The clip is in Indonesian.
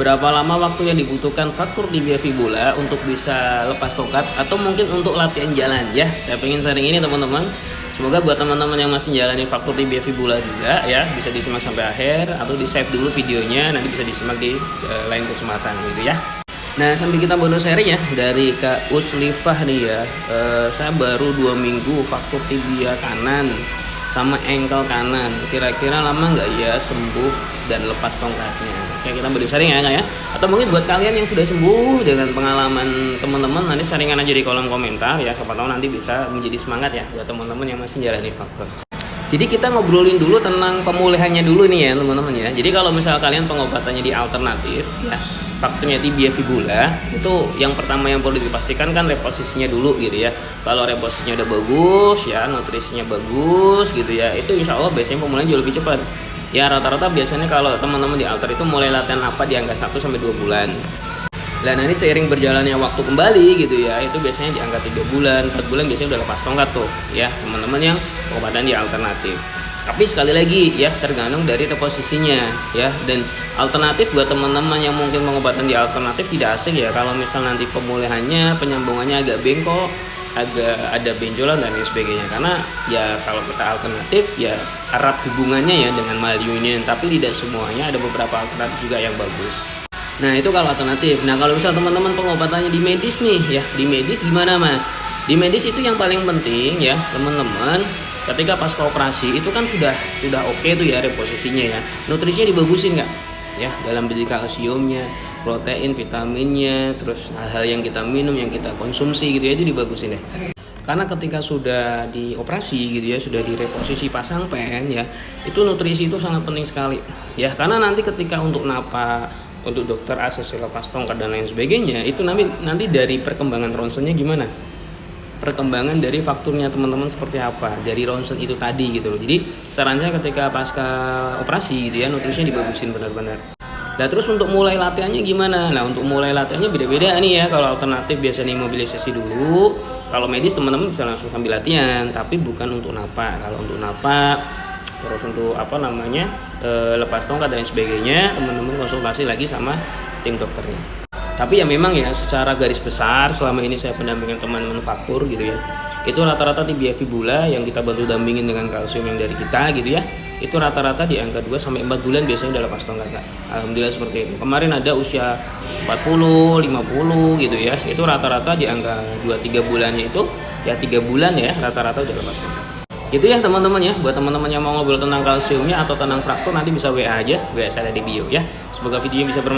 berapa lama waktu yang dibutuhkan fraktur tibia fibula untuk bisa lepas tongkat atau mungkin untuk latihan jalan ya. Saya pengen sharing ini teman-teman. Semoga buat teman-teman yang masih jalani fraktur tibia fibula juga ya, bisa disimak sampai akhir atau di save dulu videonya, nanti bisa disimak di lain kesempatan gitu ya. Nah, sambil kita bonus sharing ya dari Kak Uslifah nih ya. Saya baru 2 minggu fraktur tibia kanan sama engkel kanan. Kira-kira lama nggak ya sembuh dan lepas tongkatnya? Oke, kita beri sharing ya Kak ya. Atau mungkin buat kalian yang sudah sembuh dengan pengalaman teman-teman, nanti sharingan aja di kolom komentar ya. Siapa tahu nanti bisa menjadi semangat ya buat teman-teman yang masih jalani fraktur. Jadi kita ngobrolin dulu tentang pemulihannya dulu nih ya teman-teman ya. Jadi kalau misal kalian pengobatannya di alternatif ya, frakturnya tibia fibula, itu yang pertama yang perlu dipastikan kan reposisinya dulu gitu ya. Kalau reposisinya udah bagus ya, nutrisinya bagus gitu ya, itu insya Allah biasanya pemulihan jauh lebih cepat. Ya rata-rata biasanya kalau teman-teman di alter itu mulai latihan apa di angka 1-2 bulan. Nah nanti seiring berjalannya waktu kembali gitu ya, itu biasanya di angka 3 bulan, 4 bulan biasanya udah lepas tongkat tuh ya teman-teman yang pengobatan di alternatif. Tapi sekali lagi ya, tergantung dari reposisinya ya. Dan alternatif buat teman-teman yang mungkin pengobatan di alternatif tidak asing ya, kalau misal nanti pemulihannya, penyambungannya agak bengkok, agak ada benjolan dan lain sebagainya. Karena ya kalau kita alternatif ya erat hubungannya ya dengan malunion, tapi tidak semuanya, ada beberapa alternatif juga yang bagus. Nah itu kalau alternatif. Nah kalau misal teman-teman pengobatannya di medis nih ya, di medis gimana mas? Di medis itu yang paling penting ya teman-teman, ketika pasca operasi itu kan sudah oke tuh ya reposisinya ya, nutrisinya dibagusin nggak ya, dalam bentuk kalsiumnya, protein, vitaminnya, terus hal-hal yang kita minum, yang kita konsumsi gitu ya, itu dibagusin ya. Karena ketika sudah dioperasi gitu ya, sudah direposisi pasang pen ya, itu nutrisi itu sangat penting sekali ya. Karena nanti ketika untuk napak, untuk dokter ACC lepas tongkat dan lain sebagainya, itu nanti dari perkembangan ronsennya gimana, perkembangan dari fakturnya teman-teman seperti apa dari ronsen itu tadi gitu loh. Jadi sarannya ketika pasca operasi gitu ya, nutrisinya dibagusin benar-benar. Nah terus untuk mulai latihannya gimana? Nah untuk mulai latihannya beda-beda nih ya. Kalau alternatif biasanya imobilisasi dulu, kalau medis teman-teman bisa langsung sambil latihan, tapi bukan untuk napak. Kalau untuk napak, terus untuk lepas tongkat dan sebagainya, teman-teman konsultasi lagi sama tim dokternya. Tapi ya memang ya secara garis besar selama ini saya pendampingan teman-teman fraktur gitu ya, itu rata-rata tibia fibula yang kita bantu dampingin dengan kalsium yang dari kita gitu ya, itu rata-rata di angka 2-4 bulan biasanya udah lepas tongkat Kak. Alhamdulillah seperti itu. Kemarin ada usia 40, 50 gitu ya, itu rata-rata di angka 2-3 bulannya itu ya 3 bulan ya rata-rata udah lepas tongkat. Gitu ya teman-teman ya, buat teman-teman yang mau ngobrol tentang kalsiumnya atau tentang fraktur nanti bisa WA aja, WA saya di bio ya. Semoga videonya bisa bermanfaat.